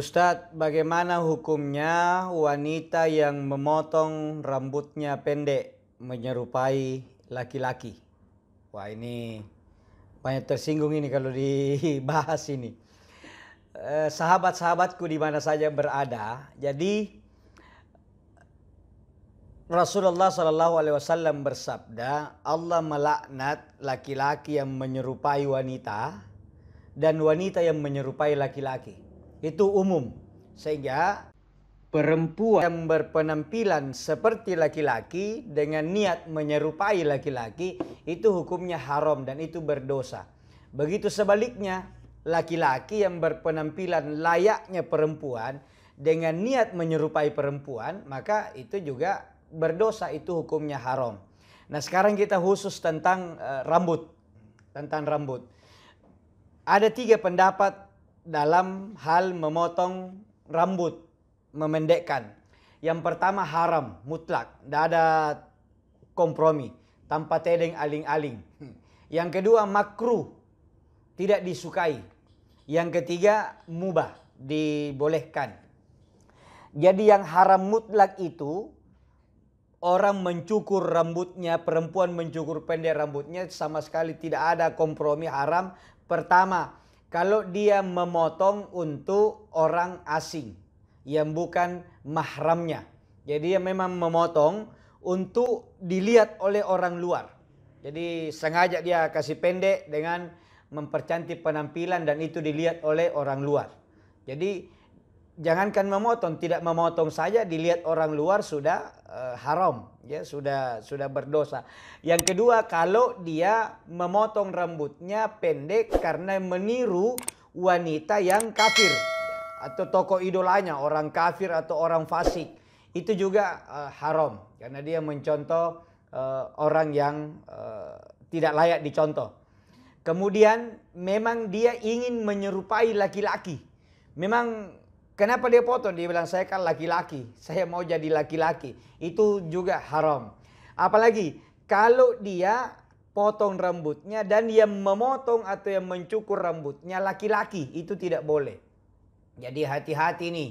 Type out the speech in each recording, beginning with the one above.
Ustadz, bagaimana hukumnya wanita yang memotong rambutnya pendek menyerupai laki-laki? Wah, ini banyak tersinggung ini kalau dibahas ini. Sahabat-sahabatku di mana saja berada, jadi Rasulullah SAW bersabda, Allah melaknat laki-laki yang menyerupai wanita dan wanita yang menyerupai laki-laki. Itu umum. Sehingga perempuan yang berpenampilan seperti laki-laki dengan niat menyerupai laki-laki itu hukumnya haram dan itu berdosa. Begitu sebaliknya, laki-laki yang berpenampilan layaknya perempuan dengan niat menyerupai perempuan, maka itu juga berdosa, itu hukumnya haram. Nah, sekarang kita khusus tentang rambut. Tentang rambut. Ada 3 pendapat dalam hal memotong rambut, memendekkan. Yang pertama haram, mutlak. Tidak ada kompromi. Tanpa tedeng aling-aling. Yang kedua makruh, tidak disukai. Yang ketiga mubah, dibolehkan. Jadi yang haram mutlak itu, orang mencukur rambutnya, perempuan mencukur pendek rambutnya, sama sekali tidak ada kompromi, haram. Pertama, kalau dia memotong untuk orang asing yang bukan mahramnya. Jadi dia memang memotong untuk dilihat oleh orang luar. Jadi sengaja dia kasih pendek dengan mempercantik penampilan dan itu dilihat oleh orang luar. Jadi jangankan memotong, tidak memotong saja dilihat orang luar sudah haram, ya, sudah berdosa. Yang kedua, kalau dia memotong rambutnya pendek karena meniru wanita yang kafir atau tokoh idolanya, orang kafir atau orang fasik, itu juga haram karena dia mencontoh orang yang tidak layak dicontoh. Kemudian memang dia ingin menyerupai laki-laki. Memang kenapa dia potong? Dia bilang, saya kan laki-laki, saya mau jadi laki-laki. Itu juga haram. Apalagi kalau dia potong rambutnya dan yang memotong atau yang mencukur rambutnya laki-laki, itu tidak boleh. Jadi hati-hati nih,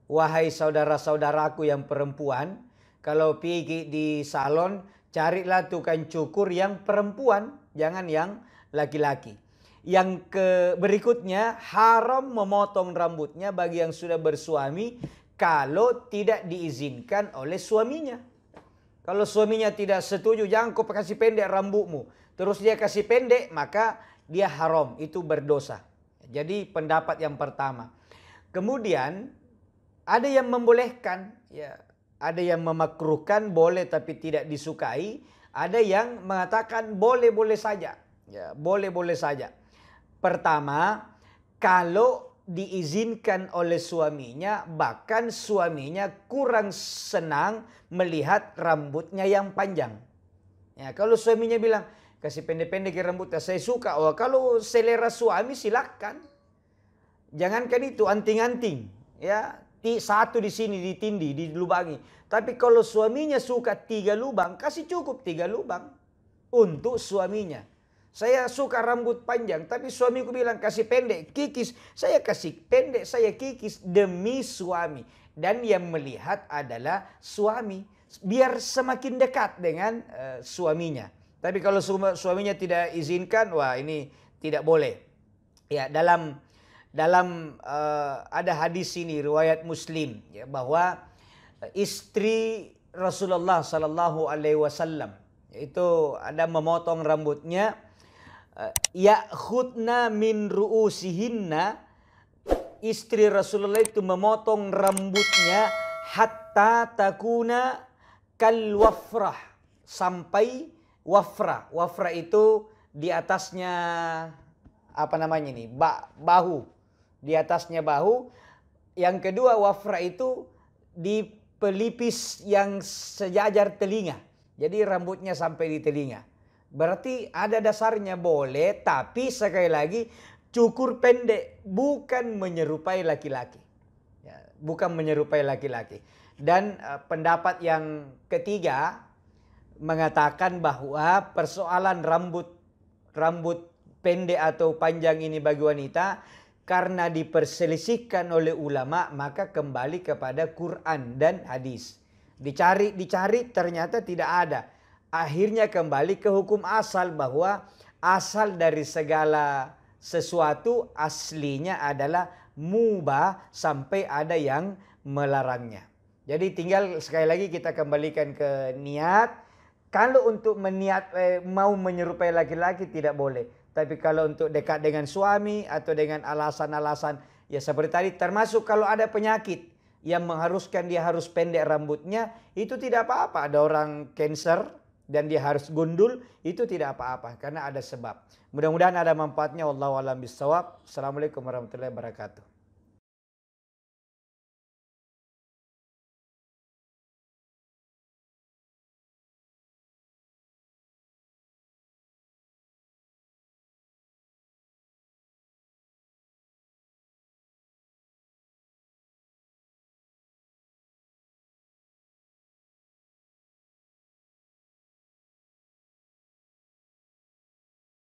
wahai saudara-saudaraku yang perempuan, kalau pergi di salon, carilah tukang cukur yang perempuan, jangan yang laki-laki. Yang berikutnya, haram memotong rambutnya bagi yang sudah bersuami kalau tidak diizinkan oleh suaminya. Kalau suaminya tidak setuju, jangan kau kasih pendek rambutmu, terus dia kasih pendek, maka dia haram, itu berdosa. Jadi pendapat yang pertama. Kemudian ada yang membolehkan, ya, ada yang memakruhkan boleh tapi tidak disukai, ada yang mengatakan boleh-boleh saja, ya, boleh-boleh saja. Pertama, kalau diizinkan oleh suaminya, bahkan suaminya kurang senang melihat rambutnya yang panjang. Ya, kalau suaminya bilang, kasih pendek-pendek rambutnya, saya suka. Oh, kalau selera suami silakan. Jangankan itu, anting-anting. Ya, satu di sini ditindih, dilubangi. Tapi kalau suaminya suka 3 lubang, kasih cukup 3 lubang untuk suaminya. Saya suka rambut panjang, tapi suamiku bilang kasih pendek, kikis. Saya kasih pendek, saya kikis demi suami. Dan yang melihat adalah suami. Biar semakin dekat dengan suaminya. Tapi kalau suaminya tidak izinkan, wah ini tidak boleh. Ya, dalam ada hadis ini, riwayat Muslim, ya, bahwa istri Rasulullah SAW, yaitu ada memotong rambutnya, ya'khudna min ru'usihinna, istri Rasulullah itu memotong rambutnya hatta takuna kal wafrah, sampai wafrah. Wafrah itu di atasnya apa namanya ini? Bahu. Di atasnya bahu. Yang kedua wafrah itu di pelipis yang sejajar telinga. Jadi rambutnya sampai di telinga. Berarti ada dasarnya boleh, tapi sekali lagi cukur pendek, bukan menyerupai laki-laki. Ya, bukan menyerupai laki-laki. Dan pendapat yang ketiga mengatakan bahwa persoalan rambut pendek atau panjang ini bagi wanita karena diperselisihkan oleh ulama, maka kembali kepada Quran dan hadis. Dicari ternyata tidak ada. Akhirnya kembali ke hukum asal, bahwa asal dari segala sesuatu aslinya adalah mubah sampai ada yang melarangnya. Jadi tinggal sekali lagi kita kembalikan ke niat. Kalau untuk mau menyerupai laki-laki tidak boleh. Tapi kalau untuk dekat dengan suami atau dengan alasan-alasan ya seperti tadi, termasuk kalau ada penyakit yang mengharuskan dia harus pendek rambutnya, itu tidak apa-apa. Ada orang cancer dan dia harus gundul, itu tidak apa-apa karena ada sebab. Mudah-mudahan ada manfaatnya. Wallahu a'lam bishawab. Assalamualaikum warahmatullahi wabarakatuh.